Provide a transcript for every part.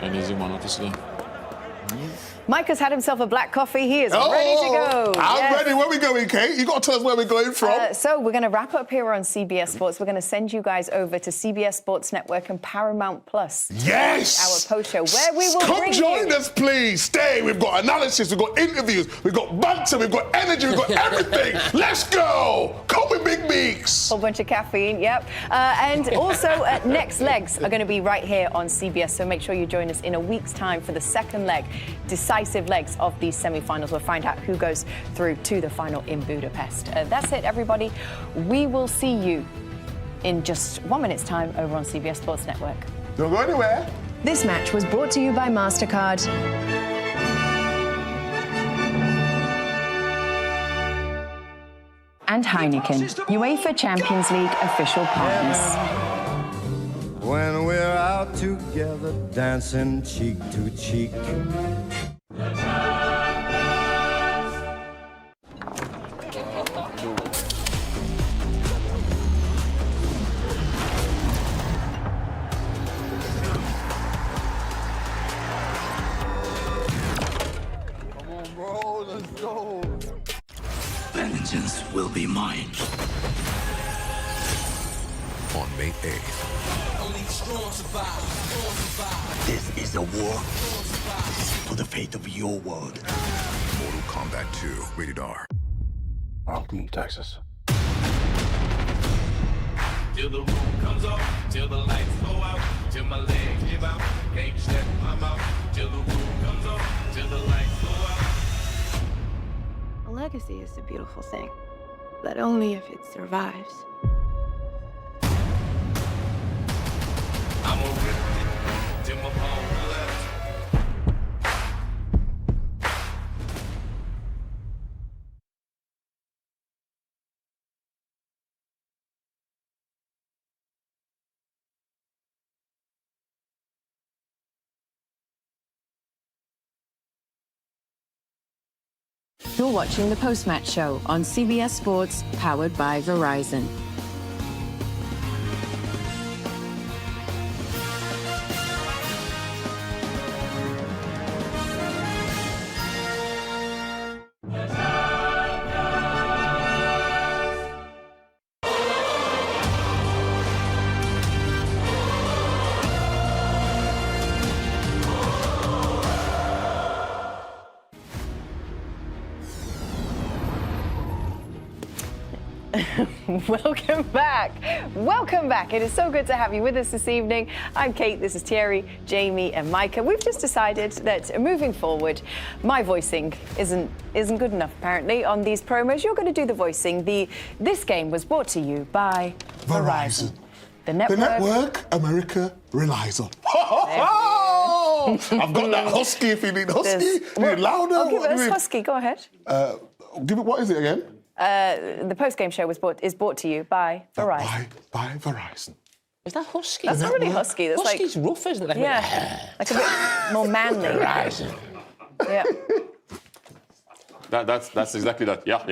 an easy one, obviously. Mike has had himself a black coffee. He is ready to go. I'm ready. Where are we going, Kate? You got to tell us where we're going from. So we're going to wrap up here on CBS Sports. We're going to send you guys over to CBS Sports Network and Paramount Plus. Yes! Our post show, where we will Come join us, please. Stay. We've got analysis, we've got interviews, we've got banter, we've got energy, we've got everything. Let's go. Come with Big Meeks. Whole bunch of caffeine, yep. And also, next legs are going to be right here on CBS. So make sure you join us in a week's time for the second leg, decisive legs of these semi-finals. We'll find out who goes through to the final in Budapest. That's it, everybody. We will see you in just 1 minute's time over on CBS Sports Network. Don't go anywhere. This match was brought to you by MasterCard. And Heineken, UEFA Champions League official partners. When we're out together, dancing cheek to cheek. Vengeance will be mine. On May 8th. This is a war for the fate of your world. Mortal Kombat 2, rated R. Welcome to Texas. Till the roof comes off, till the lights go out, till my legs give out, can't shut my mouth. Till the roof comes off, till the lights go out. A legacy is a beautiful thing, but only if it survives. I'm a rip till my palm left. You're watching the PostMatch show on CBS Sports, powered by Verizon. Welcome back. Welcome back. It is so good to have you with us this evening. I'm Kate, this is Thierry, Jamie and Micah. We've just decided that moving forward, my voicing isn't good enough apparently on these promos. You're going to do the voicing. This game was brought to you by Verizon. The network America relies on. I've got that husky if you need husky. You need louder. I'll give it a husky. Go ahead. Give it, what is it again? The post-game show is brought to you by Verizon. By Verizon. Is that husky? That's not really husky. That's Husky's rough, isn't it? Yeah, like a bit more manly. Verizon. Yeah. That's exactly that. Yeah.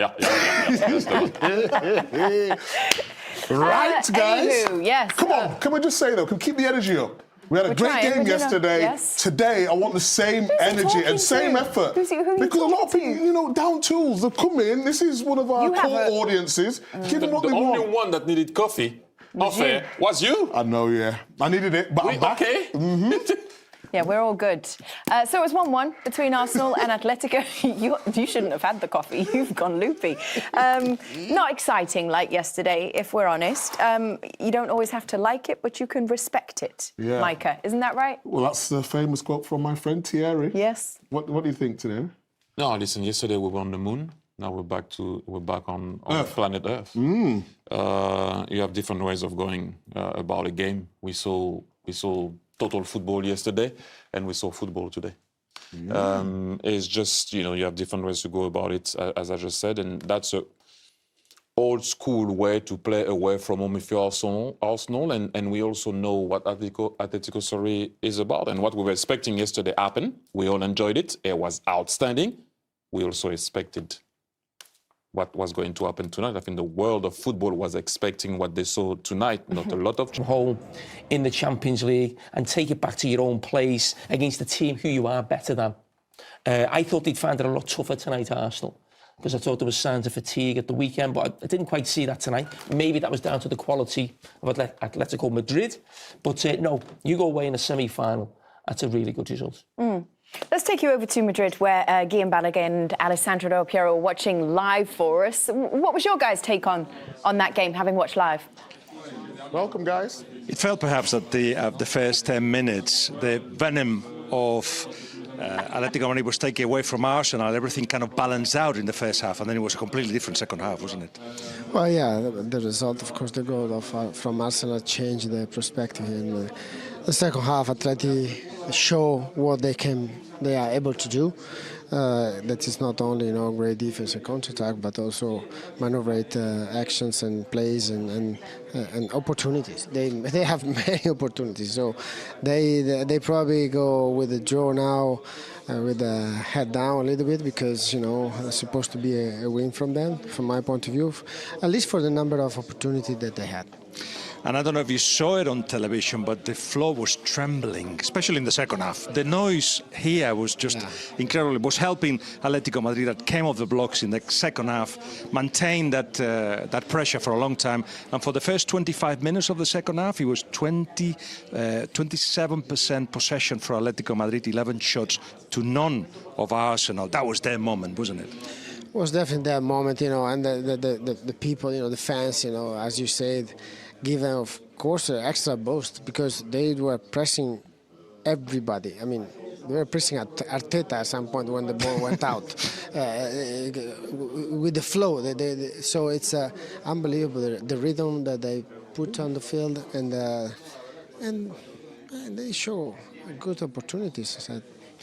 Right, guys. Anywho, yes. Come on, can we just say though, can we keep the energy up? We had a great game yesterday. Yes. Today, I want the same energy and same effort. Who are you because a lot of talking people, down tools, they've come in. This is one of our core audiences. Give them what they want. The only one that needed coffee was you. I know, yeah. I needed it, but I'm back. Okay. Mm-hmm. Yeah, we're all good. So it was 1-1 between Arsenal and Atletico. You shouldn't have had the coffee. You've gone loopy. Not exciting like yesterday, if we're honest. You don't always have to like it, but you can respect it, yeah. Micah. Isn't that right? Well, that's the famous quote from my friend Thierry. Yes. What do you think today? No, listen, yesterday we were on the moon. Now we're back on planet Earth. Mm. You have different ways of going about a game. We saw total football yesterday, and we saw football today. It's just, you have different ways to go about it, as I just said, and that's a old school way to play away from home if you're Arsenal, and we also know what Atletico is about, and what we were expecting yesterday happened. We all enjoyed it. It was outstanding. We also expected what was going to happen tonight. I think the world of football was expecting what they saw tonight, not a lot of... Home in the Champions League and take it back to your own place against a team who you are better than. I thought they'd find it a lot tougher tonight, Arsenal, because I thought there was signs of fatigue at the weekend, but I didn't quite see that tonight. Maybe that was down to the quality of Atletico Madrid. But no, you go away in a semi-final. That's a really good result. Let's take you over to Madrid, where Guillem Balaguer and Alessandro Del Piero are watching live for us. What was your guys' take on that game, having watched live? Welcome, guys. It felt perhaps that the first 10 minutes, the venom of Atletico Madrid was taken away from Arsenal. Everything kind of balanced out in the first half, and then it was a completely different second half, wasn't it? Well, yeah, the result, of course, the goal from Arsenal changed the perspective. In the second half, Atleti show what they are able to do. That is not only great defense and counter-attack, but also maneuverate actions and plays and opportunities. They have many opportunities, so they probably go with a draw now, with the head down a little bit, because it's supposed to be a win from them, from my point of view, at least for the number of opportunities that they had. And I don't know if you saw it on television, but the floor was trembling, especially in the second half. The noise here was just incredible. It was helping Atletico Madrid, that came off the blocks in the second half, maintain that pressure for a long time. And for the first 25 minutes of the second half, it was 27% possession for Atletico Madrid, 11 shots to none of Arsenal. That was their moment, wasn't it? It was definitely that moment, and the people, the fans, as you said, give them, of course, an extra boost, because they were pressing everybody. I mean, they were pressing Arteta at some point when the ball went out with the flow. So it's unbelievable, the rhythm that they put on the field, and they show good opportunities.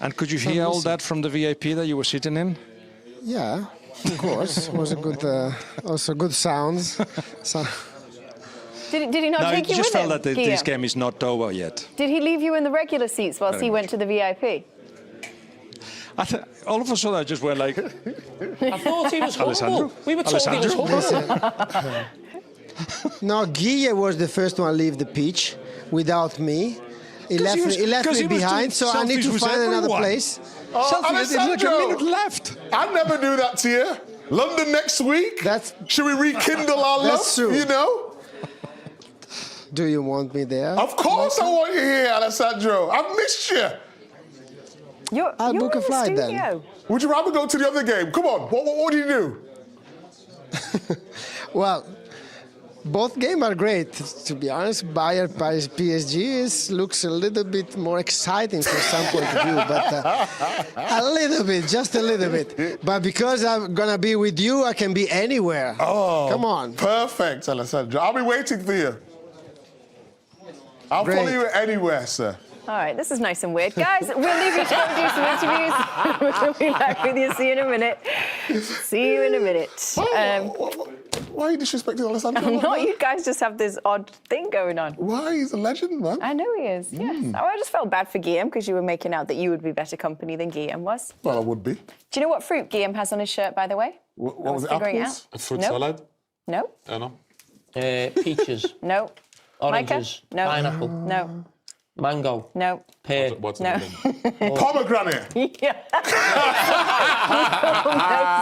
And could you hear all that from the VIP that you were sitting in? Yeah, of course. It was a good, also good sounds. Did he not take you with him? No, you just felt that this game is not over yet. Did he leave you in the regular seats whilst he went to the VIP? All of a sudden, I just went like... I thought he was humble. We were told he was humble. No, Guille was the first one to leave the pitch without me. He left me behind, so I need to find another place. There's like a minute left. I never do that to you. London next week? Should we rekindle our love? That's true. Do you want me there? Of course I want you here, Alessandro. I've missed you. I'll book a flight then. Would you rather go to the other game? Come on, what do you do? Well, both games are great, to be honest. Bayern PSG looks a little bit more exciting from some point of view, but a little bit, just a little bit. But because I'm going to be with you, I can be anywhere. Oh, come on. Perfect, Alessandro. I'll be waiting for you. I'll follow you anywhere, sir. All right, this is nice and weird. Guys, we'll leave you to go and do some interviews. We'll be back with you. See you in a minute. See you in a minute. Why are you disrespecting Alessandro? I'm not. You guys just have this odd thing going on. Why? He's a legend, man. I know he is, yes. Oh, I just felt bad for Guillem because you were making out that you would be better company than Guillem was. Well, I would be. Do you know what fruit Guillem has on his shirt, by the way? What was it, apples? A fruit salad? No. No. Peaches. No. Oranges. Micah? No. Pineapple. No. Mango. No. Pear. What's No. Pomegranate. Yeah.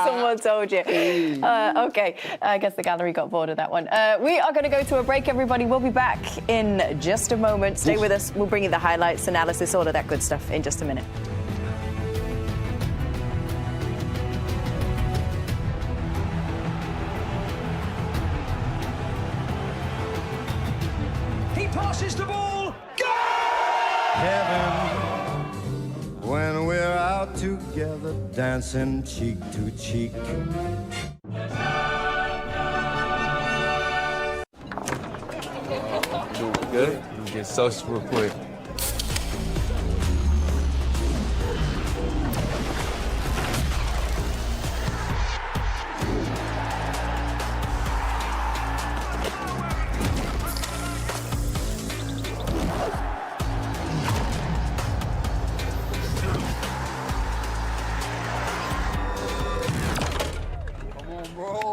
Someone told you. OK, I guess the gallery got bored of that one. We are going to go to a break, everybody. We'll be back in just a moment. Stay with us. We'll bring you the highlights, analysis, all of that good stuff in just a minute. He passes the ball. Heaven, when we're out together, dancing cheek to cheek. Good. You get social real quick. Bro.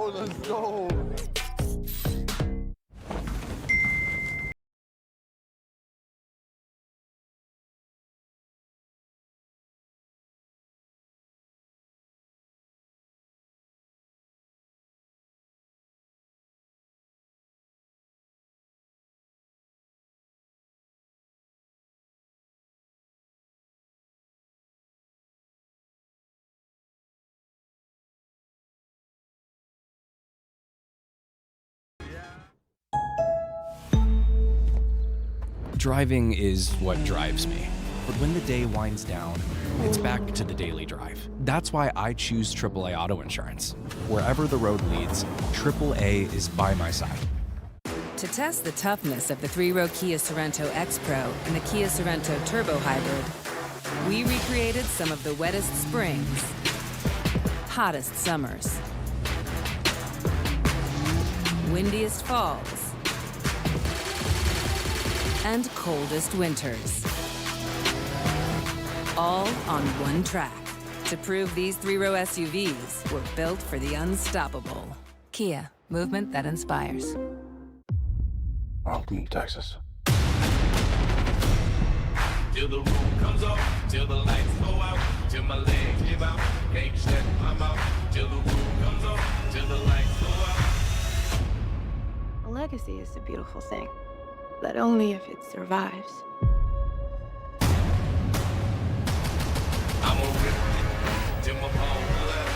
Driving is what drives me. But when the day winds down, it's back to the daily drive. That's why I choose AAA Auto Insurance. Wherever the road leads, AAA is by my side. To test the toughness of the three-row Kia Sorento X Pro and the Kia Sorento Turbo Hybrid, we recreated some of the wettest springs, hottest summers, windiest falls, and coldest winters. All on one track to prove these three-row SUVs were built for the unstoppable. Kia, movement that inspires. Alton, Texas. Till the roof comes off, till the lights go out, till my legs give out, can't shut my mouth. Till the roof comes off, till the lights go out. A legacy is a beautiful thing, but only if it survives. I'm a rip till my palm collapse.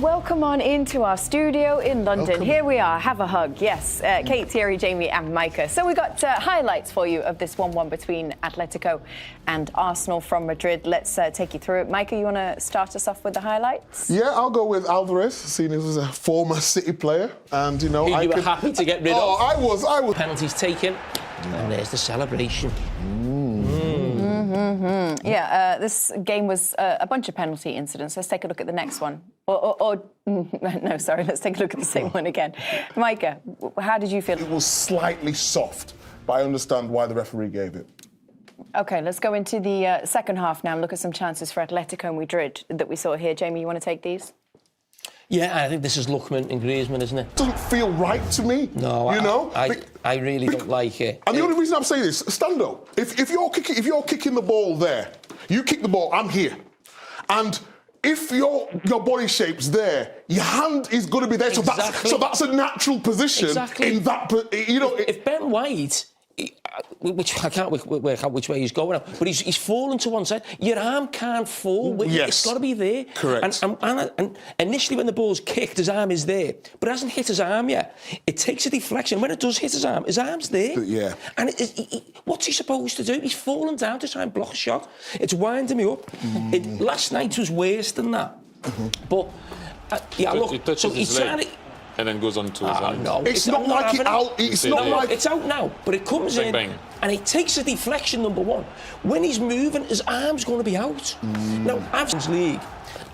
Welcome on into our studio in London. Welcome. Here we are. Have a hug. Yes, Kate, Thierry, Jamie and Micah. So we got highlights for you of this 1-1 between Atletico and Arsenal from Madrid. Let's take you through it. Micah, you want to start us off with the highlights? Yeah, I'll go with Alvarez, seeing as he was a former City player. And, you know, Who you were happy to get rid of. I was. Penalties taken. And there's the celebration. Yeah, this game was a bunch of penalty incidents. Let's take a look at the next one. No, sorry, let's take a look at the same one again. Micah, how did you feel? It was slightly soft, but I understand why the referee gave it. OK, let's go into the second half now and look at some chances for Atletico Madrid that we saw here. Jamie, you want to take these? Yeah, I think this is Lookman and Griezmann, isn't it? Doesn't feel right to me. No, I really don't like it. And the only reason I'm saying this, Stando, if you're kicking the ball there, you kick the ball, I'm here. And if your body shape's there, your hand is going to be there. Exactly. So that's a natural position in that. You know, if Ben White, which I can't work out which way he's going, but he's fallen to one side. Your arm can't fall. Yes. It's got to be there. Correct. And initially, when the ball's kicked, his arm is there, but it hasn't hit his arm yet. It takes a deflection. When it does hit his arm's there. Yeah. And what's he supposed to do? He's fallen down to try and block a shot. It's winding me up. Last night was worse than that. But yeah, look. It touches his leg. And then goes on to his hand. No, it's not like it out. It's not like it's out now, but it comes bang, in bang. and it takes a deflection. Number one, when he's moving, his arm's going to be out. Now, Champions League,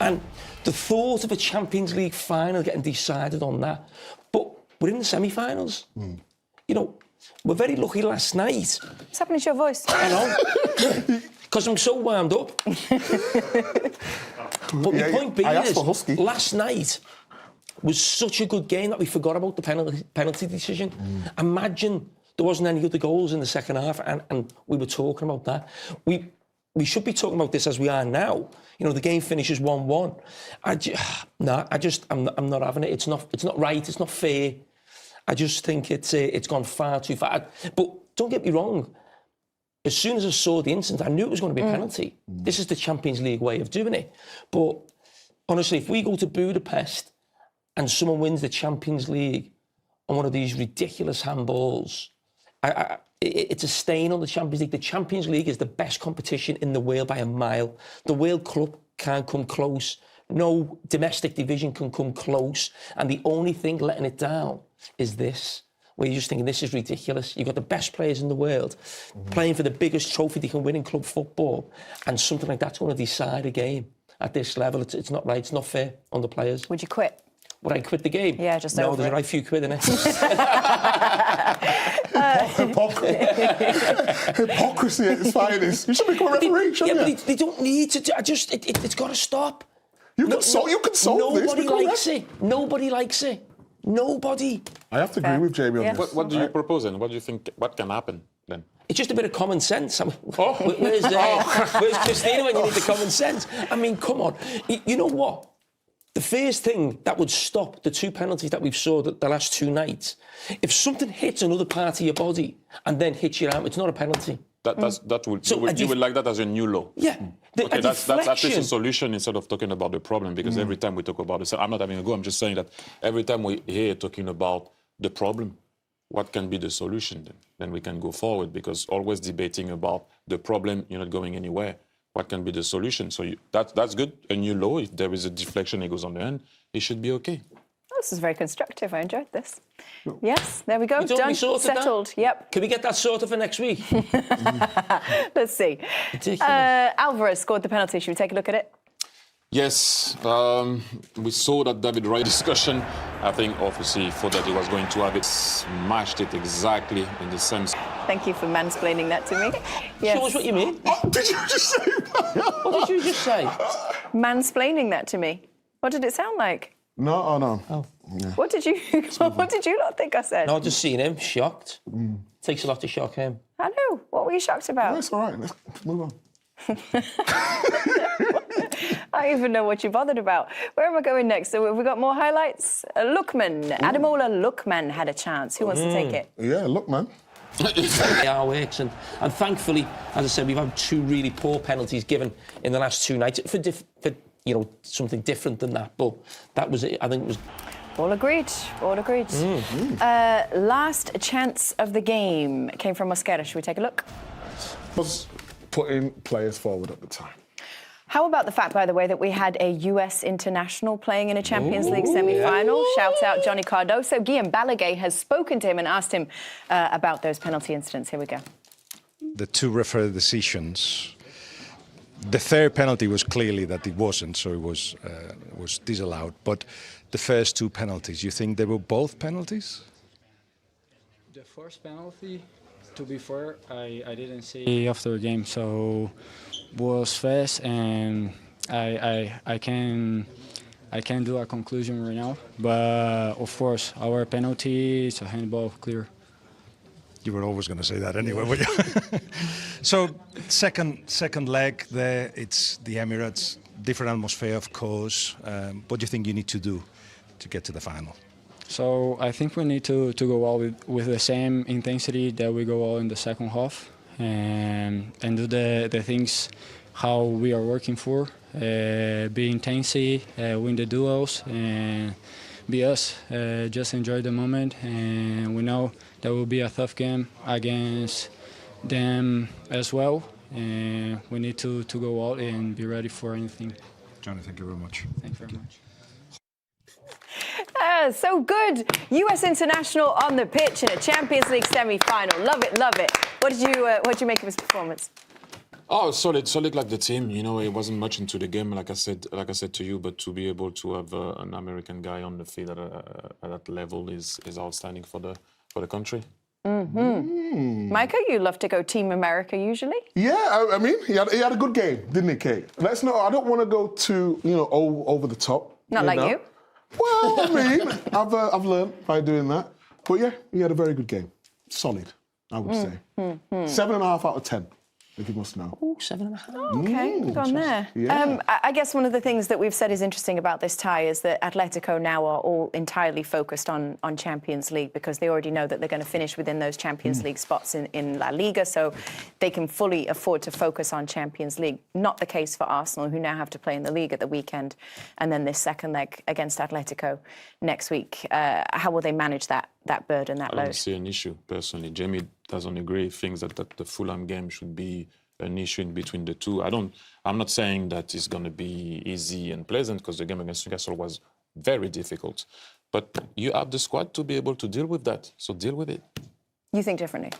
and the thought of a Champions League final getting decided on that, but we're in the semi-finals. You know, we're very lucky last night. What's happening to your voice? I know, because I'm so wound up. But my point being is, last night was such a good game that we forgot about the penalty decision. Imagine there wasn't any other goals in the second half, and we were talking about that. We should be talking about this as we are now. You know, the game finishes 1-1. I'm not having it. It's not right. It's not fair. I just think it's gone far too far. But don't get me wrong. As soon as I saw the incident, I knew it was going to be a penalty. This is the Champions League way of doing it. But honestly, if we go to Budapest and someone wins the Champions League on one of these ridiculous handballs, it's a stain on the Champions League. The Champions League is the best competition in the world by a mile. The World Cup can't come close. No domestic division can come close. And the only thing letting it down is this, where you're just thinking, this is ridiculous. You've got the best players in the world playing for the biggest trophy they can win in club football, and something like that's going to decide a game at this level. It's not right. It's not fair on the players. Would you quit? would I quit the game? Yeah, just no, over there's it. a right few quid in it. Hypocrisy at its finest. You should become a referee, shouldn't you? But they don't need to. It's got to stop. You can solve this. Nobody likes it. Nobody likes it. Nobody. I have to agree with Jamie on this. What do you propose then? What do you think? What can happen then? It's just a bit of common sense. I mean, where's Christina when you need the common sense? I mean, come on. You know what? The first thing that would stop the 2 penalties that we've saw the last 2 nights, if something hits another part of your body and then hits your arm, it's not a penalty. You would like that as a new law? Yeah. Okay, that's at least a solution instead of talking about the problem, because every time we talk about it, so I'm not having a go, I'm just saying that every time we hear talking about the problem, what can be the solution then? Then we can go forward, because always debating about the problem, you're not going anywhere. What can be the solution? So that's good. A new law, if there is a deflection, it goes on the end, it should be okay. Oh, this is very constructive. I enjoyed this. Yes, there we go. You Done, settled. That? Yep. Can we get that sorted for next week? Let's see. Ridiculous. Alvarez scored the penalty. Should we take a look at it? Yes, we saw that David Wright discussion. I think obviously for that he was going to have it, smashed it exactly in the sense. Thank you for mansplaining that to me. Yes. Show us what you mean. Did you just say that? What did you just say? Mansplaining that to me. What did it sound like? No. Yeah. What did you not think I said? No, just seeing him shocked. Takes a lot to shock him. I know. What were you shocked about? No, it's all right. Let's move on. I don't even know what you're bothered about. Where am I going next? So have we got more highlights? Lookman. Ademola Lookman had a chance. Who wants to take it? Yeah, Lookman. Our works and thankfully, as I said, we've had 2 really poor penalties given in the last 2 nights for something different than that. But that was it. I think it was. All agreed. Last chance of the game came from Mosquera. Should we take a look? Was putting players forward at the time. How about the fact, by the way, that we had a US international playing in a Champions League semi-final? Shout out Johnny Cardoso. Guillaume Balaguer has spoken to him and asked him about those penalty incidents. Here we go. The 2 referee decisions. The third penalty was clearly that it wasn't, so it was disallowed. But the first 2 penalties, you think they were both penalties? The first penalty, to be fair, I didn't see after the game, so was fast, and I can do a conclusion right now. But of course, our penalty is a handball, clear. You were always going to say that anyway, were you? So second leg there, it's the Emirates, different atmosphere, of course. What do you think you need to do to get to the final? So I think we need to go out with the same intensity that we go out in the second half, and do the things how we are working for, be intense, win the duels, and be us. Just enjoy the moment, and we know that will be a tough game against them as well, and we need to go out and be ready for anything. Johnny, thank you very much. Thank you very much. So good. US international on the pitch in a Champions League semi-final. Love it. What did you make of his performance? Oh, solid like the team. You know, it wasn't much into the game, like I said to you, but to be able to have an American guy on the field at that level is outstanding for the country. Micah, you love to go Team America usually. Yeah, I mean, he had a good game, didn't he, Kate? I don't want to go too, over the top. Not like you. Well, I mean, I've learned by doing that. But yeah, he had a very good game. Solid, I would say. 7.5 out of 10. If you must know. Oh, 7.5. Oh, okay, gone there. Yeah. I guess one of the things that we've said is interesting about this tie is that Atletico now are all entirely focused on Champions League, because they already know that they're going to finish within those Champions League spots in La Liga, so they can fully afford to focus on Champions League. Not the case for Arsenal, who now have to play in the league at the weekend, and then this second leg against Atletico next week. How will they manage that burden, that load? I don't see an issue, personally. Jamie doesn't agree, thinks that the Fulham game should be an issue in between the two. I'm not saying that it's going to be easy and pleasant, because the game against Newcastle was very difficult. But you have the squad to be able to deal with that, so deal with it. You think differently?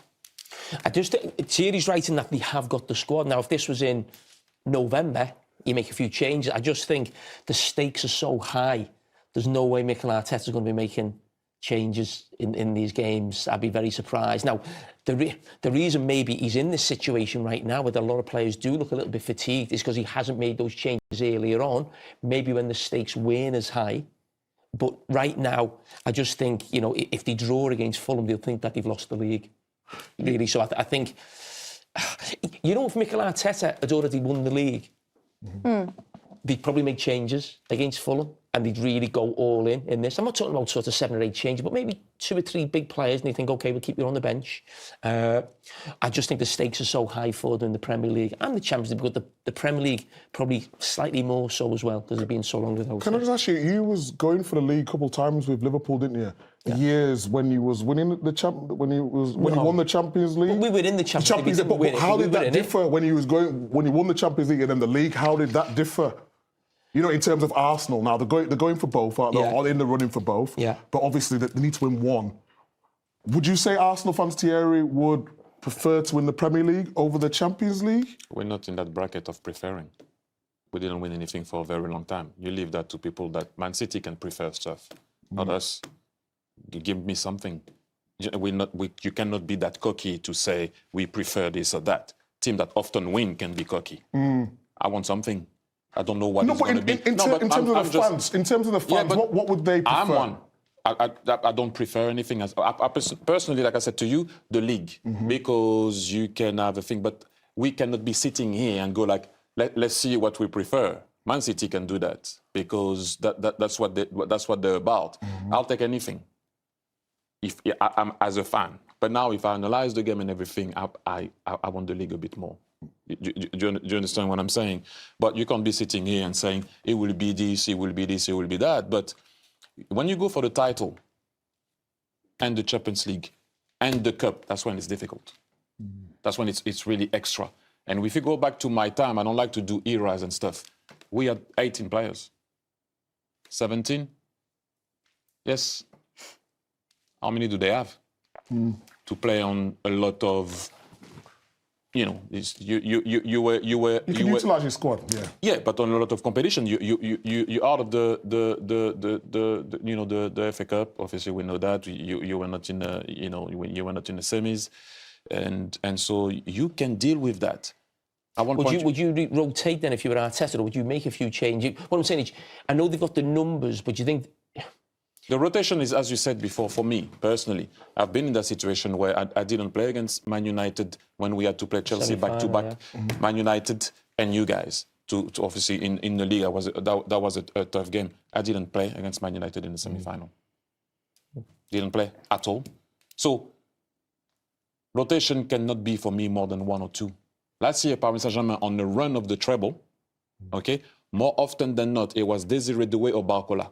I just think Thierry's right in that they have got the squad. Now, if this was in November, you make a few changes. I just think the stakes are so high there's no way Mikel Arteta's going to be making changes in these games. I'd be very surprised. Now, the reason maybe he's in this situation right now, where a lot of players do look a little bit fatigued, is because he hasn't made those changes earlier on, maybe when the stakes weren't as high. But right now, I just think, you know, if they draw against Fulham, they'll think that they've lost the league. Really. So I think, you know, if Mikel Arteta had already won the league, they'd probably make changes against Fulham and they'd really go all in this. I'm not talking about sort of 7 or 8 changes, but maybe 2 or 3 big players and they think, OK, we'll keep you on the bench. I just think the stakes are so high for them in the Premier League and the Champions League, because the Premier League probably slightly more so as well, because they've been so long without. Can I just ask you was going for the league a couple of times with Liverpool, didn't you? Yeah. Years when you was winning the when you won the Champions League. We were in the Champions League. But how did that differ when you won the Champions League and then the league? How did that differ? You know, in terms of Arsenal, now they're going for both, aren't they? Or in the running for both. Yeah. But obviously they need to win one. Would you say Arsenal fans, Thierry, would prefer to win the Premier League over the Champions League? We're not in that bracket of preferring. We didn't win anything for a very long time. You leave that to people that Man City can prefer stuff, not us. You give me something. You cannot be that cocky to say we prefer this or that. Team that often win can be cocky. I want something. I don't know what it's going to be. In terms of the fans, what would they prefer? I'm one. I don't prefer anything. I personally, like I said to you, the league, because you can have a thing, but we cannot be sitting here and go like, let's see what we prefer. Man City can do that because that's what they're about. I'll take anything if I'm as a fan. But now, if I analyze the game and everything, I want the league a bit more. Do you understand what I'm saying? But you can't be sitting here and saying, it will be this, it will be this, it will be that. But when you go for the title and the Champions League and the Cup, that's when it's difficult. That's when it's really extra. And if you go back to my time, I don't like to do eras and stuff. We had 18 players. 17? Yes. How many do they have? To play on a lot of... You know, you were. You can utilize your squad, yeah. Yeah, but on a lot of competition, you out of the FA Cup. Obviously, we know that you were not in the you were not in the semis, and so you can deal with that. Would you rotate then if you were Arteta, or would you make a few changes? What I'm saying is, I know they've got the numbers, but you think. The rotation is, as you said before, for me, personally, I've been in that situation where I didn't play against Man United when we had to play Chelsea back-to-back. Yeah. Man United and you guys, to obviously in the league, that was a tough game. I didn't play against Man United in the semi-final. Didn't play at all. So, rotation cannot be, for me, more than 1 or 2. Last year, Paris Saint-Germain, on the run of the treble, okay, more often than not, it was Desiré Doué or Barcola.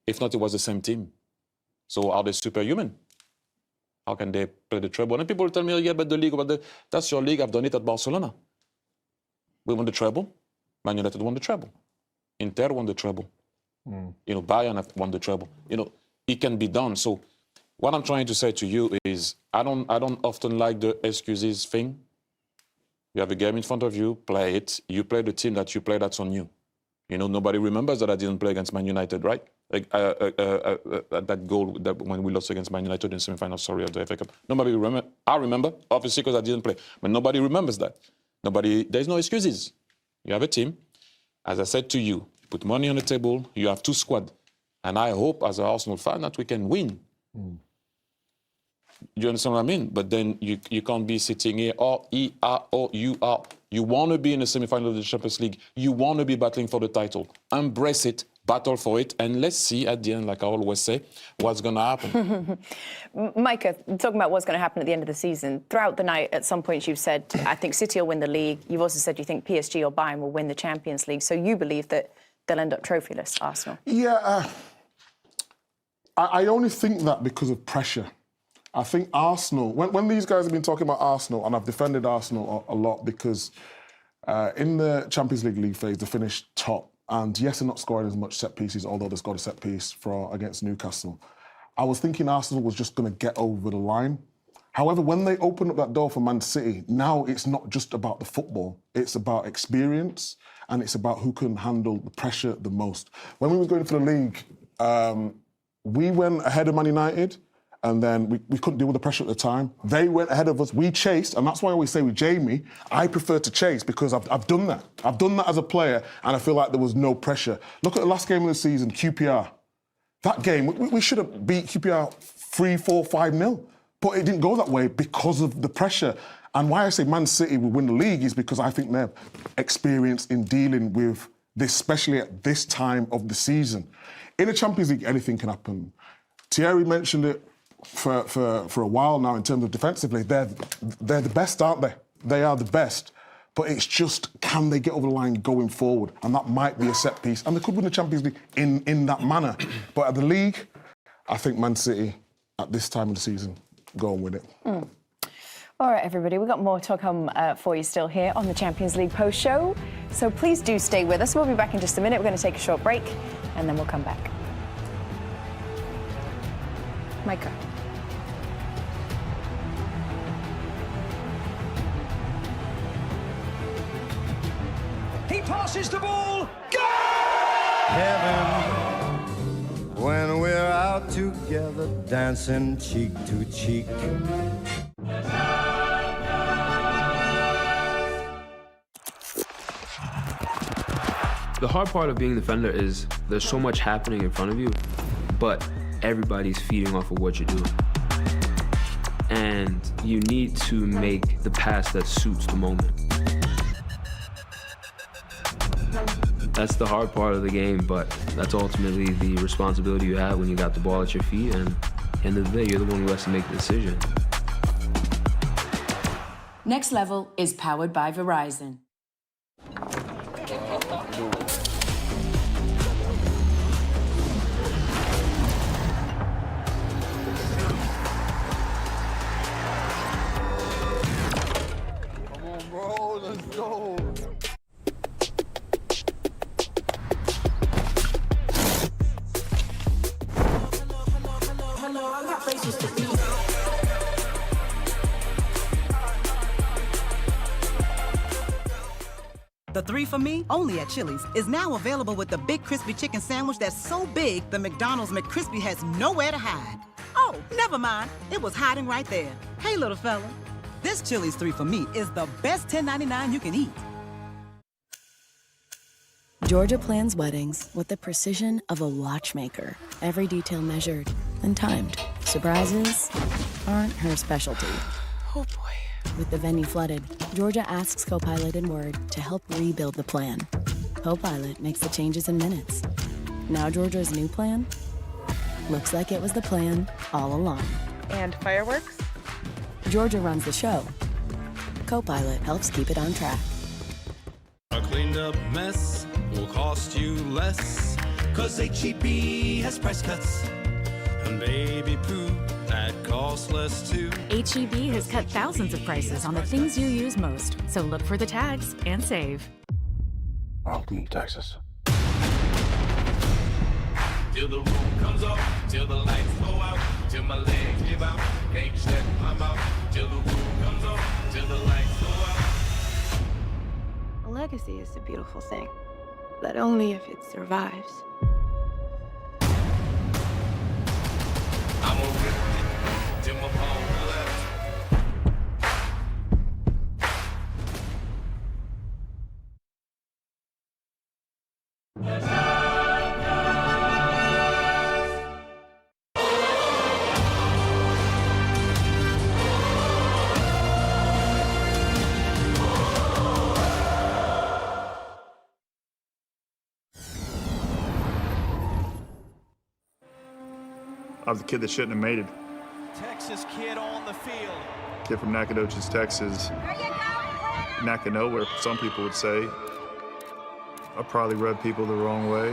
If not, it was the same team. So are they superhuman? How can they play the treble? And people tell me, oh, yeah, but the league, that's your league. I've done it at Barcelona. We won the treble. Man United won the treble. Inter won the treble. You know, Bayern have won the treble. You know, it can be done. So what I'm trying to say to you is, I don't often like the excuses thing. You have a game in front of you, play it. You play the team that you play, that's on you. You know, nobody remembers that I didn't play against Man United, right? That goal when we lost against Man United in the semi-final, of the FA Cup. Nobody remember. I remember, obviously, because I didn't play. But nobody remembers that. There's no excuses. You have a team. As I said to you, you put money on the table. You have 2 squads. And I hope, as an Arsenal fan, that we can win. You understand what I mean? But then you can't be sitting here, you want to be in the semi-final of the Champions League. You want to be battling for the title. Embrace it, battle for it, and let's see at the end, like I always say, what's going to happen. Micah, talking about what's going to happen at the end of the season, throughout the night, at some points you've said, I think City will win the league. You've also said you think PSG or Bayern will win the Champions League. So you believe that they'll end up trophyless, Arsenal? Yeah, I only think that because of pressure. I think Arsenal, when these guys have been talking about Arsenal, and I've defended Arsenal a lot because in the Champions League phase, they finished top. And yes, they're not scoring as much set pieces, although they scored a set piece against Newcastle. I was thinking Arsenal was just going to get over the line. However, when they opened up that door for Man City, now it's not just about the football. It's about experience, and it's about who can handle the pressure the most. When we were going for the league, we went ahead of Man United, and then we couldn't deal with the pressure at the time. They went ahead of us. We chased, and that's why I always say with Jamie, I prefer to chase because I've done that. I've done that as a player, and I feel like there was no pressure. Look at the last game of the season, QPR. That game, we should have beat QPR 3-4, 5-0, but it didn't go that way because of the pressure. And why I say Man City will win the league is because I think they're experienced in dealing with this, especially at this time of the season. In the Champions League, anything can happen. Thierry mentioned it for a while now in terms of defensively. They're the best, aren't they? They are the best. But it's just, can they get over the line going forward? And that might be a set piece. And they could win the Champions League in that manner. But at the league, I think Man City, at this time of the season, going with it. All right, everybody, we've got more to come for you still here on the Champions League post show. So please do stay with us. We'll be back in just a minute. We're going to take a short break, and then we'll come back. Micah. He passes the ball. Go! Heaven, when we're out together, dancing cheek to cheek. The hard part of being a defender is there's so much happening in front of you, but everybody's feeding off of what you're doing. And you need to make the pass that suits the moment. That's the hard part of the game, but that's ultimately the responsibility you have when you got the ball at your feet, and at the end of the day, you're the one who has to make the decision. Next Level is powered by Verizon. Come on, bro, let's go. The 3 for Me, only at Chili's, is now available with the Big Crispy Chicken Sandwich that's so big, the McDonald's McCrispy has nowhere to hide. Oh, never mind. It was hiding right there. Hey, little fella. This Chili's 3 for Me is the best $10.99 you can eat. Georgia plans weddings with the precision of a watchmaker. Every detail measured and timed. Surprises aren't her specialty. Oh, boy. With the venue flooded, Georgia asks Copilot and Word to help rebuild the plan. Copilot makes the changes in minutes. Now Georgia's new plan looks like it was the plan all along. And fireworks? Georgia runs the show. Copilot helps keep it on track. A cleaned up mess will cost you less, 'cause HEB has price cuts. And baby poo, that costs less too. HEB has cut thousands of prices on the things you use most, so look for the tags and save. Welcome to Texas. Till the roof comes up, till the lights go out, till my legs give out, can't shut my mouth. Till the roof comes up, till the lights go out. A legacy is a beautiful thing, but only if it survives. I'm a rip till my palm left. I was the kid that shouldn't have made it. Texas kid on the field. Kid from Nacogdoches, Texas. Nakano, where some people would say. I probably rubbed people the wrong way.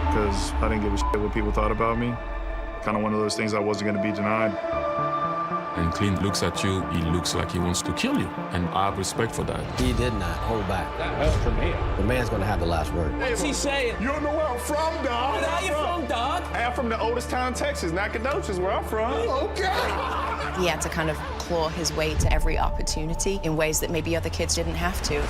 Because I didn't give a shit what people thought about me. Kind of one of those things I wasn't going to be denied. And Clint looks at you, he looks like he wants to kill you. And I have respect for that. He did not hold back. That hurt for me. The man's going to have the last word. What's he saying? You don't know where I'm from, dog. Where you from, dog? I'm from the oldest town in Texas, Nacogdoches, where I'm from. Okay. He had to kind of claw his way to every opportunity in ways that maybe other kids didn't have to.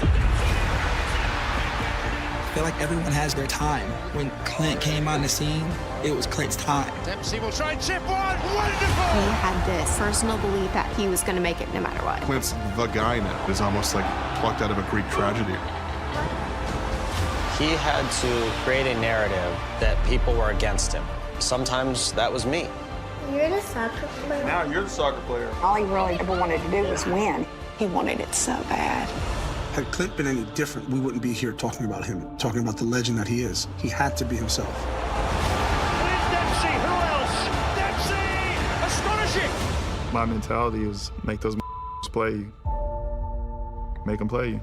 I feel like everyone has their time. When Clint came on the scene, it was Clint's time. Dempsey will try and chip one. Wonderful! He had this personal belief that he was going to make it no matter what. Clint's the guy now. It's almost like plucked out of a Greek tragedy. He had to create a narrative that people were against him. Sometimes that was me. You're the soccer player. Now you're the soccer player. All he really ever wanted to do was win. He wanted it so bad. Had Clint been any different, we wouldn't be here talking about him, talking about the legend that he is. He had to be himself. Dempsey, who else? Dempsey! Astonishing! My mentality is make those play you. Make them play you.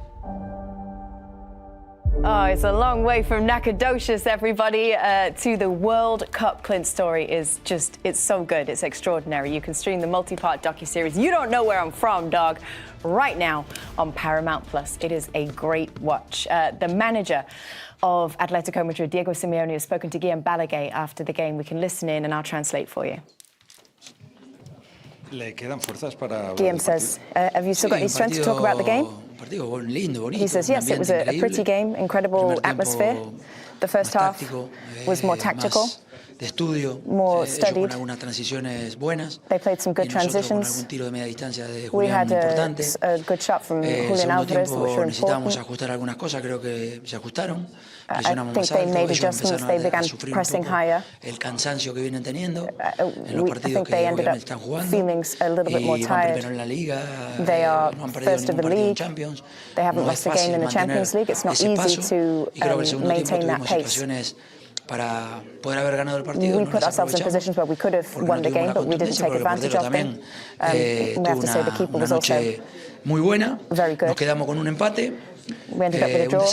Oh, it's a long way from Nacogdoches, everybody, to the World Cup. Clint's story is just, it's so good. It's extraordinary. You can stream the multi-part docuseries, You Don't Know Where I'm From, Dog, right now on Paramount+. It is a great watch. The manager of Atletico Madrid, Diego Simeone, has spoken to Guillem Balaguer after the game. We can listen in and I'll translate for you. Guillem says, have you still got any strength to talk about the game? He says, yes, it was a pretty game, incredible atmosphere. The first half was more tactical, more studied. They played some good transitions. We had a good shot from Julian Alvarez, which were important. I think they made adjustments. They began pressing higher. I think they ended up feeling a little bit more tired. They are first of the league. They haven't lost a game in the Champions League. It's not easy to maintain that pace. We put ourselves in positions where we could have won the game, but we didn't take advantage of them. We have to say the keeper was also very good. We ended up with a draw.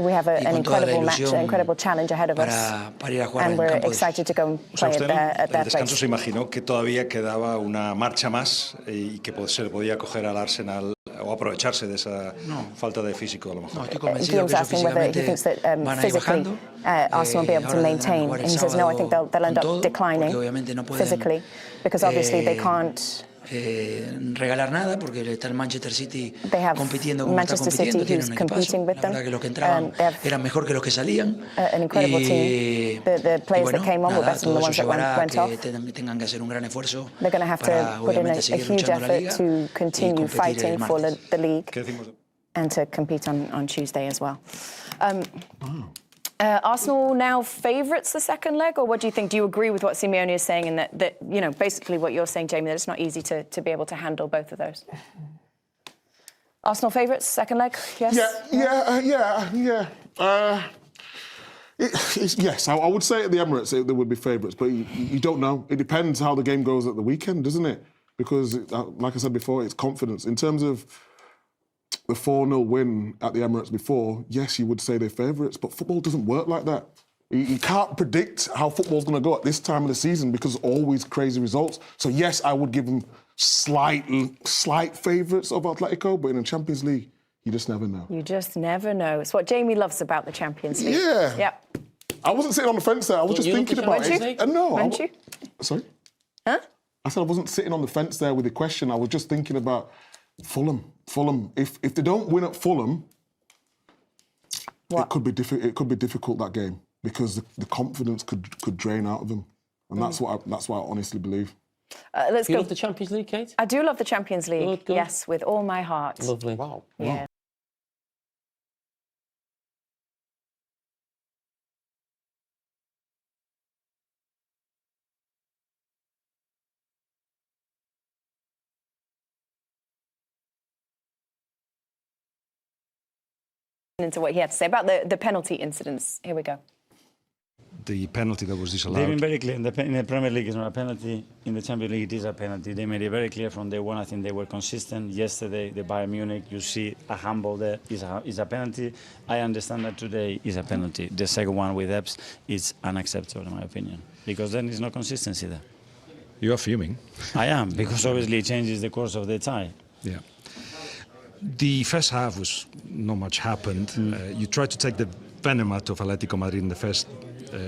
We have an incredible match, an incredible challenge ahead of us, and we're excited to go and play at their place. Se imaginó que todavía quedaba una marcha más y que se le podía coger al Arsenal o aprovecharse de esa falta de físico a lo mejor. Guillaume's asking whether he thinks that physically Arsenal will be able to maintain, and he says no, I think they'll end up declining physically, because obviously they can't regalar nada porque está el Manchester City compitiendo como está compitiendo, tienen un equipazo, la verdad que los que entraban eran mejor que los que salían y nada, todo eso llevará a que tengan que hacer un gran esfuerzo para obviamente seguir luchando la Liga y competir el martes. And to compete on Tuesday as well. Arsenal now favourites the second leg, or what do you think? Do you agree with what Simeone is saying, and that you know, basically what you're saying, Jamie, that it's not easy to be able to handle both of those? Arsenal favourites, second leg, yes? Yeah. Yes, I would say at the Emirates they would be favourites, but you don't know. It depends how the game goes at the weekend, doesn't it? Because, like I said before, it's confidence. In terms of the 4-0 win at the Emirates before, yes, you would say they're favourites, but football doesn't work like that. You can't predict how football's going to go at this time of the season because always crazy results. So yes, I would give them slight favourites of Atletico, but in the Champions League, you just never know. You just never know. It's what Jamie loves about the Champions League. Yeah. Yep. I wasn't sitting on the fence there. I was just thinking about it. No. Weren't you? Sorry? Huh? I said I wasn't sitting on the fence there with the question. I was just thinking about Fulham. If they don't win at Fulham, it could be difficult that game because the confidence could drain out of them, and that's what I honestly believe. Let's go. Love the Champions League, Kate? I do love the Champions League. Good. Yes, with all my heart. Lovely. Wow. Yeah. Into what he had to say about the penalty incidents. Here we go. The penalty that was disallowed. They've been very clear. In the Premier League, it's not a penalty. In the Champions League, it is a penalty. They made it very clear from day one. I think they were consistent. Yesterday, the Bayern Munich, you see a handball there is a penalty. I understand that today is a penalty. The second one with Epps is unacceptable, in my opinion, because then there's no consistency there. You are fuming. I am, because obviously it changes the course of the tie. Yeah. The first half was not much happened. You tried to take the venom out of Atletico Madrid in the first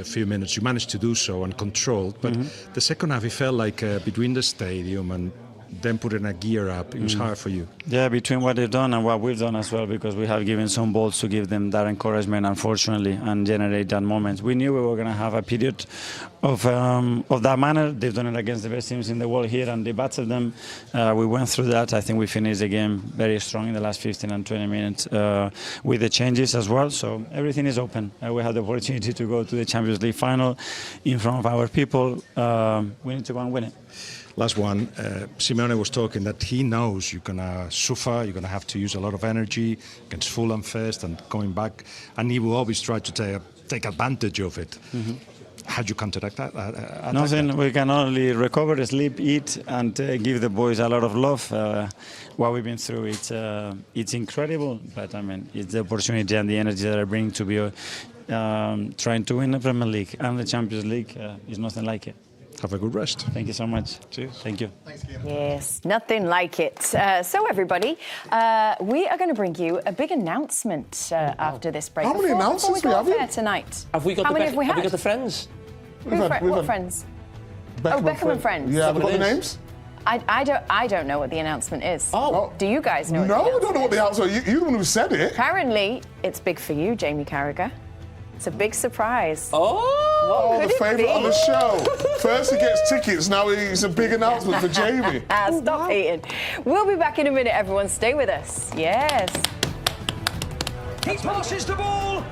few minutes. You managed to do so and controlled, but the second half it felt like between the stadium and then put in a gear up. It was hard for you. Yeah, between what they've done and what we've done as well, because we have given some balls to give them that encouragement, unfortunately, and generate that moment. We knew we were going to have a period of that manner. They've done it against the best teams in the world here, and they battled them. We went through that. I think we finished the game very strong in the last 15 and 20 minutes with the changes as well. So everything is open. We had the opportunity to go to the Champions League final in front of our people. We need to go and win it. Last one, Simeone was talking that he knows you're going to suffer, you're going to have to use a lot of energy against Fulham first and coming back, and he will always try to take advantage of it. Mm-hmm. How do you counteract that? Nothing. We can only recover, sleep, eat, and give the boys a lot of love. What we've been through, it's incredible, but I mean, it's the opportunity and the energy that I bring to be trying to win the Premier League and the Champions League is nothing like it. Have a good rest. Thank you so much. Cheers. Thank you. Thanks, Guillaume. Yes, nothing like it. So, everybody, we are going to bring you a big announcement after this break. How many announcements before we have go you? off air tonight? Have we got How the many have we had? got the friends? What friends? Beckham and Friends. Yeah, have we got the names? I don't know what the announcement is. Oh. Do you guys know? No, we don't know what the announcement is. You're the one who said it. Apparently, it's big for you, Jamie Carragher. It's a big surprise. Oh, What the could it favourite on be? the show. First he gets tickets, now it's a big announcement for Jamie. Stop hating. We'll be back in a minute, everyone. Stay with us. Yes. He passes the ball.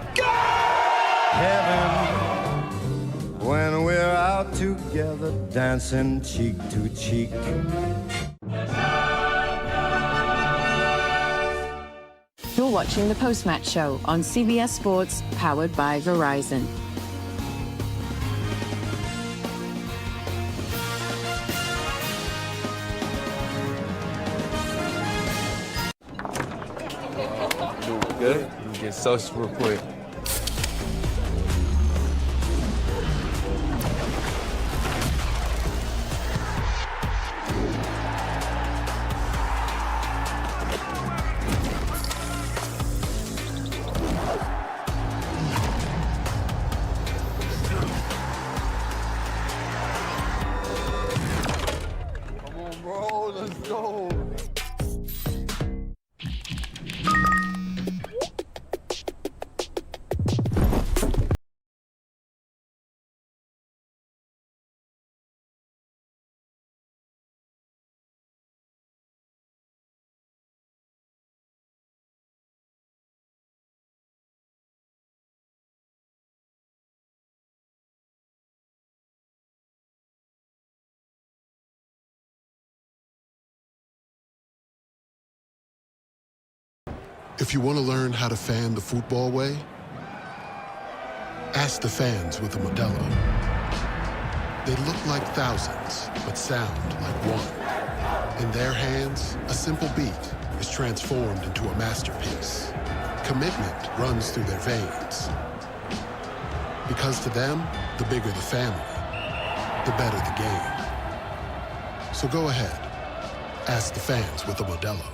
Heaven, when we're out together, dancing cheek to cheek. You're watching the PostMatch show on CBS Sports, powered by Verizon. Good. Get social real quick. Come on, bro, let's go. If you want to learn how to fan the football way, ask the fans with a Modelo. They look like thousands, but sound like one. In their hands, a simple beat is transformed into a masterpiece. Commitment runs through their veins. Because to them, the bigger the family, the better the game. So go ahead, ask the fans with a Modelo.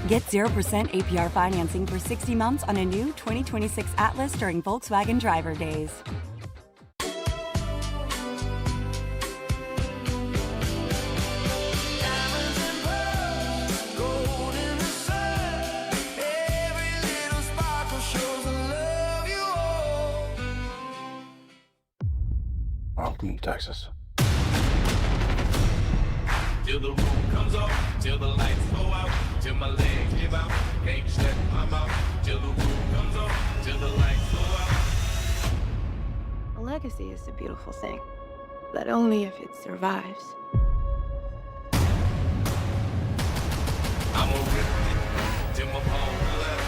Get 0% APR financing for 60 months on a new 2026 Atlas during Volkswagen Driver Days. Welcome to Texas. Till the roof comes up, till the lights go out, till my legs give out, can't shut my mouth. Till the roof comes up, till the lights go out. A legacy is a beautiful thing, but only if it survives. I'm a rip it till my palm relax.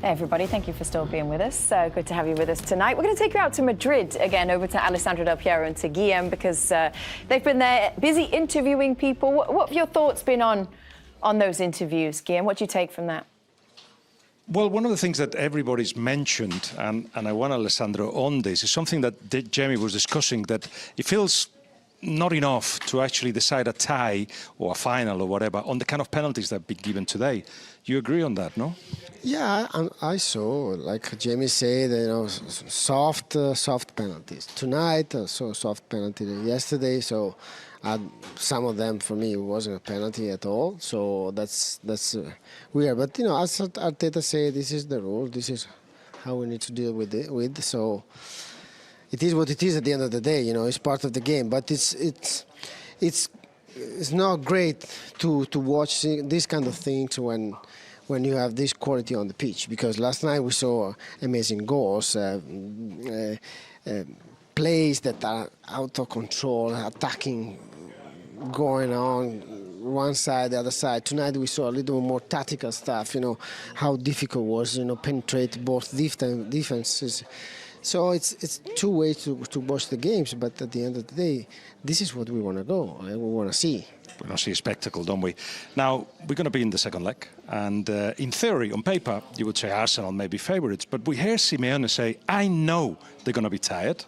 Hey everybody, thank you for still being with us. Good to have you with us tonight. We're going to take you out to Madrid again, over to Alessandro Del Piero and to Guillem, because they've been there busy interviewing people. What have your thoughts been on those interviews, Guillem? What do you take from that? Well, one of the things that everybody's mentioned, and I want Alessandro on this, is something that Jamie was discussing, that it feels not enough to actually decide a tie or a final or whatever on the kind of penalties that have been given today. You agree on that, no? Yeah, I saw, like Jamie said, soft penalties. Tonight, I saw soft penalty yesterday, so some of them, for me, it wasn't a penalty at all. So that's weird. But, as Arteta said, this is the rule. This is how we need to deal with it. So it is what it is at the end of the day. It's part of the game. But it's not great to watch these kind of things when you have this quality on the pitch, because last night we saw amazing goals, plays that are out of control, attacking, going on one side, the other side. Tonight we saw a little more tactical stuff, how difficult it was, penetrate both defenses. So it's two ways to watch the games, but at the end of the day, this is what we want to go, we want to see. We want to see a spectacle, don't we? Now, we're going to be in the second leg, and in theory, on paper, you would say Arsenal may be favourites, but we hear Simeone say, I know they're going to be tired.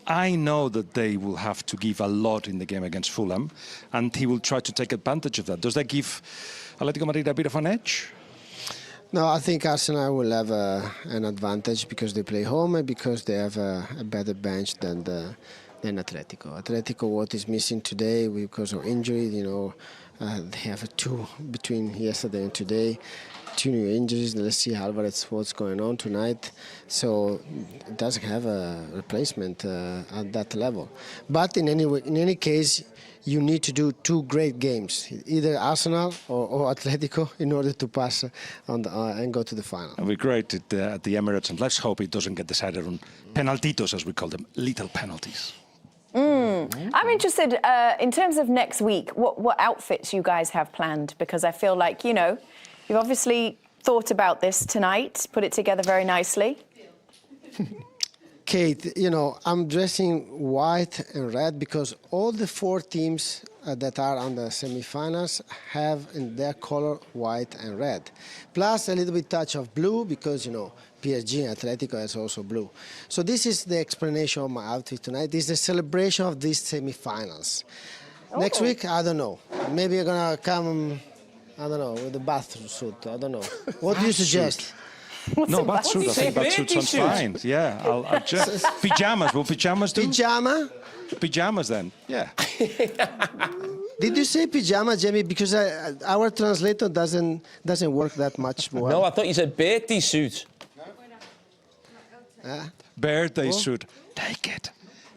I know that they will have to give a lot in the game against Fulham, and he will try to take advantage of that. Does that give Atletico Madrid a bit of an edge? No, I think Arsenal will have an advantage because they play home and because they have a better bench than Atletico. Atletico, what is missing today because of injury, they have two between yesterday and today, 2 new injuries. Let's see Alvarez, what's going on tonight. So it doesn't have a replacement at that level. But in any case, you need to do 2 great games, either Arsenal or Atletico, in order to pass and go to the final. And we're great at the Emirates, and let's hope it doesn't get decided on penaltitos, as we call them, little penalties. I'm interested in terms of next week, what outfits you guys have planned, because I feel like, you've obviously thought about this tonight, put it together very nicely. Kate, I'm dressing white and red because all the 4 teams that are on the semi-finals have in their color white and red. Plus a little bit touch of blue because, PSG and Atletico is also blue. So this is the explanation of my outfit tonight. This is the celebration of these semi-finals. Oh. Next week, I don't know. Maybe I'm going to come, I don't know, with a bathroom suit. I don't know. What do you suggest? No, bathsuit. I think bathsuit sounds fine. Yeah, I'll just pajamas. Will pajamas do? Pajama? Pajamas then. Yeah. Did you say pajama, Jamie? Because our translator doesn't work that much well. No, I thought you said birthday suit. Birthday suit.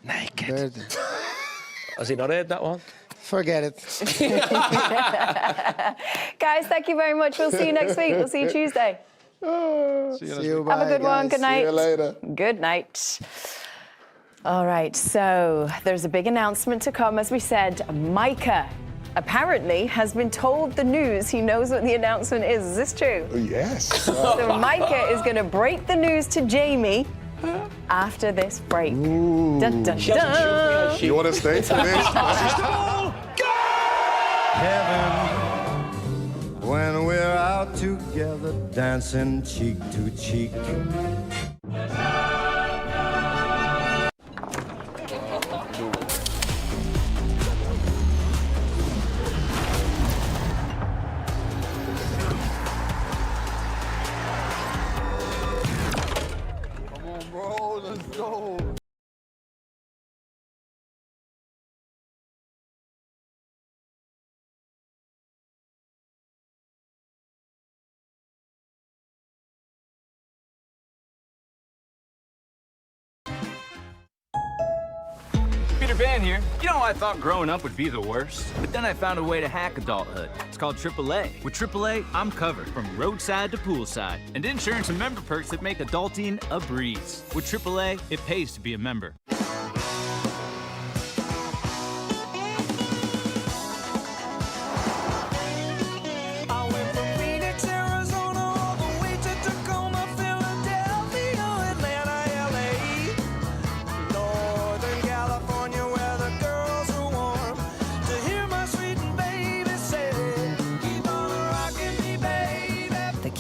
Naked. Has he not heard that one? Forget it. Guys, thank you very much. We'll see you next week. We'll see you Tuesday. See you. Have a good one. Good night. See you later. Good night. All right, so there's a big announcement to come. As we said, Micah apparently has been told the news. He knows what the announcement is. Is this true? Yes. So Micah is going to break the news to Jamie after this break. Dun, dun, dun. You want to stay for this? Heaven, when we're out together, dancing cheek to cheek. Come on, bro, let's go. Peter Pan here. You know, I thought growing up would be the worst, but then I found a way to hack adulthood. It's called AAA. With AAA, I'm covered from roadside to poolside, and insurance and member perks that make adulting a breeze. With AAA, it pays to be a member. I went from Phoenix, Arizona, all the way to Tacoma,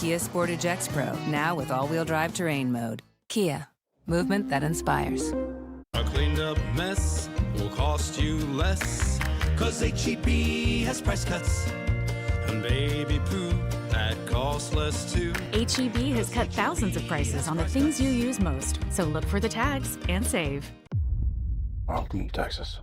Kia Sportage X Pro, now with all-wheel drive terrain mode. Kia, movement that inspires. A cleaned up mess will cost you less, 'cause HEB has price cuts. And baby poo, that costs less too. HEB has cut thousands of prices on the things you use most. So look for the tags and save. Welcome to Texas.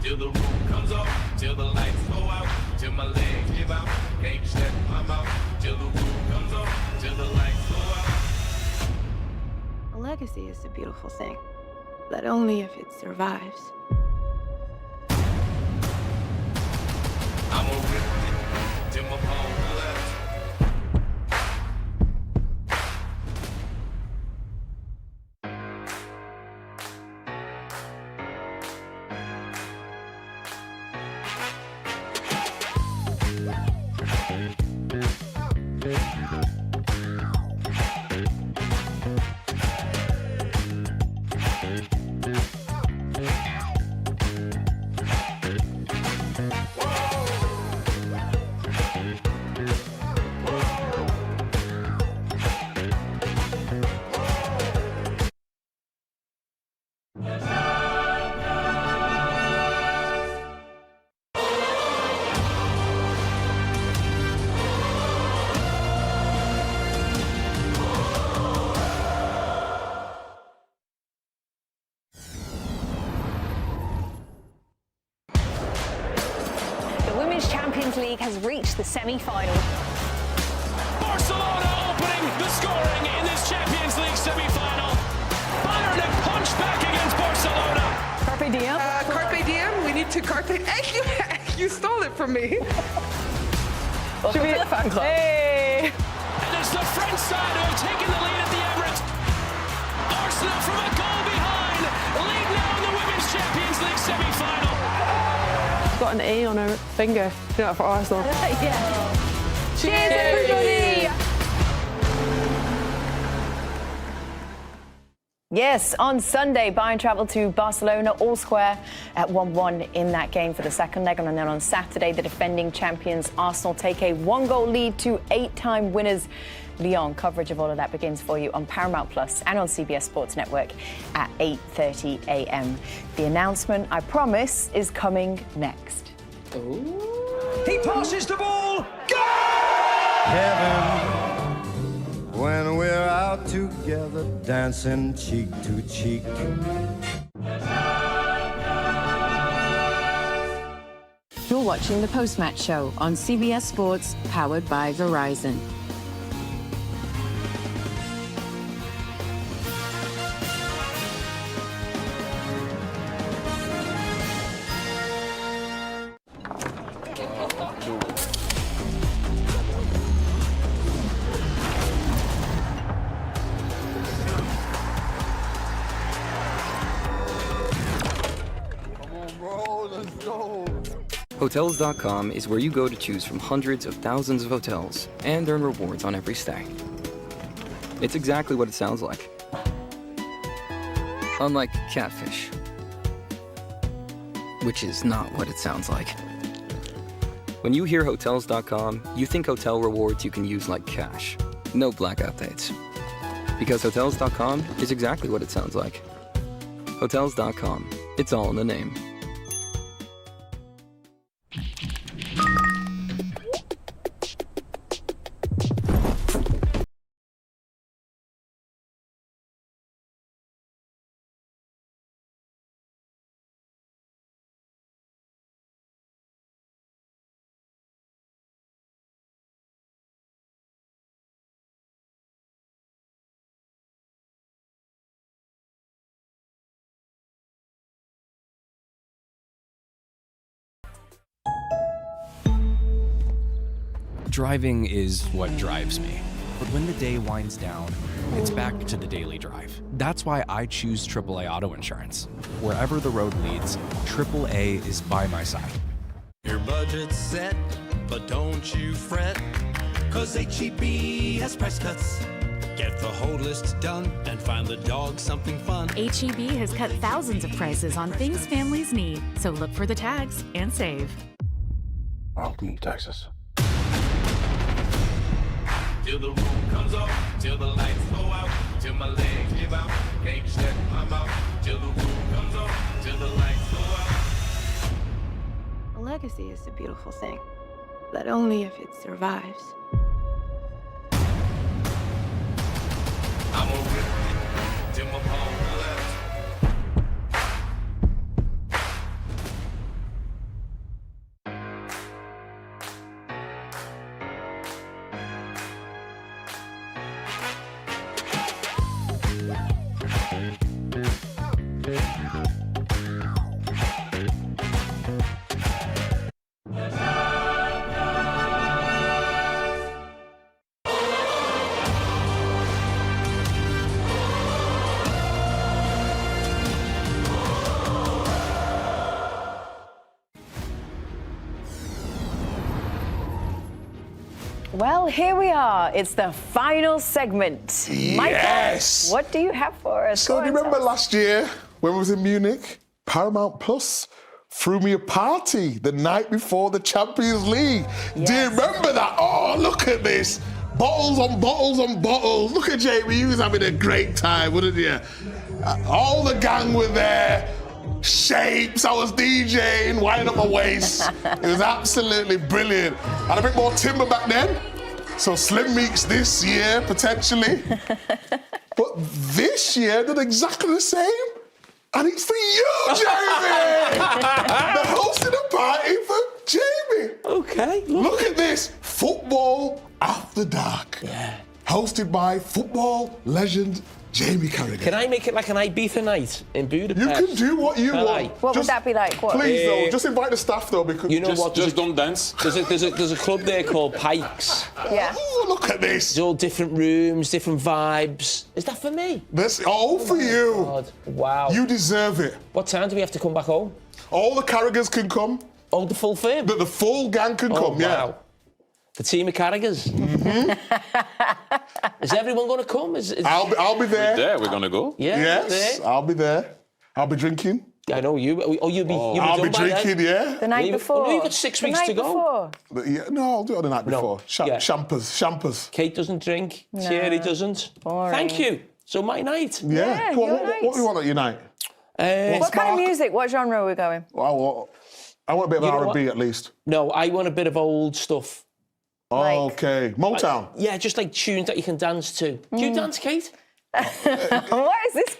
Till the roof comes off, till the lights go out, till my legs give out, can't shut my mouth. Till the roof comes off, till the lights go out. A legacy is a beautiful thing, but only if it survives. I'm a rip it till my palm left. Champions League has reached the semi-final. Barcelona opening the scoring in this Champions League semi-final. Bayern have punched back against Barcelona. Carpe diem. Carpe diem. We need to carpe. You stole it from me. Welcome to the fan club. Hey. And it's the French side who have taken the lead at the Emirates. Arsenal from a goal behind lead now in the Women's Champions League semi-final. Got an A on her finger, you know, for Arsenal. Yeah. Cheers, everybody! Yes, on Sunday, Bayern travelled to Barcelona, all square at 1-1 in that game for the second leg. And then on Saturday, the defending champions Arsenal take a one-goal lead to 8-time winners Lyon. Coverage of all of that begins for you on Paramount Plus and on CBS Sports Network at 8:30 a.m. The announcement, I promise, is coming next. Ooh. He passes the ball. Heaven, when we're out together, dancing cheek to cheek. You're watching the PostMatch show on CBS Sports, powered by Verizon. Hotels.com is where you go to choose from hundreds of thousands of hotels and earn rewards on every stay. It's exactly what it sounds like. Unlike catfish, which is not what it sounds like. When you hear Hotels.com, you think hotel rewards you can use like cash. No blackout dates. Because Hotels.com is exactly what it sounds like. Hotels.com. It's all in the name. Driving is what drives me. But when the day winds down, it's back to the daily drive. That's why I choose AAA Auto Insurance. Wherever the road leads, AAA is by my side. Your budget's set, but don't you fret, 'cause HEB has price cuts. Get the whole list done and find the dog something fun. HEB has cut thousands of prices on things families need. So look for the tags and save. Welcome to Texas. till the roof comes off, till the lights go out, till my legs give out, can't shut my mouth, till the roof comes off, till the lights go out. A legacy is a beautiful thing, but only if it survives. I'm a rip till my palm collapse. Well, here we are. It's the final segment. Yes! Michael, what do you have for us? So do you remember last year when we was in Munich? Paramount Plus threw me a party the night before the Champions League. Yes. Do you remember that? Oh, look at this. Bottles on bottles on bottles. Look at Jamie, you was having a great time, wouldn't you? All the gang were there. Shapes, I was DJing, winding up my waist. It was absolutely brilliant. Had a bit more timber back then. So Slim Meeks this year, potentially. But this year, did exactly the same. And it's for you, Jamie! They're hosting a party for Jamie. Okay. Look at this. Football After Dark. Yeah. Hosted by football legend Jamie Carragher. Can I make it like an Ibiza night in Budapest? You can do what you want. What would that be like? What? Please, though, just invite the staff, though, because... You know what? Just don't dance. There's a club there called Pikes. Yeah. Oh, look at this. It's all different rooms, different vibes. Is that for me? That's all for you. God. Wow. You deserve it. What time do we have to come back home? All the Carraghers can come. Oh, the full firm? The full gang can come, yeah. Wow. The team of Carraghers. Is everyone going to come? I'll be there. We're going to go. Yeah. Yes, I'll be there. I'll be drinking. I know you. Oh, you'll be. I'll be drinking, yeah. The night before. Oh, no, you've got 6 weeks to go. But yeah, no, I'll do it the night before. Shampers. Kate doesn't drink. No. Thierry doesn't. Boring. Thank you. So my night. Yeah. Yeah, your What do you want at your night? What kind of music? What genre are we going? I want a bit of You know R&B what? at least. No, I want a bit of old stuff. Okay. Motown. Yeah, just like tunes that you can dance to. Do you dance, Kate? What is this?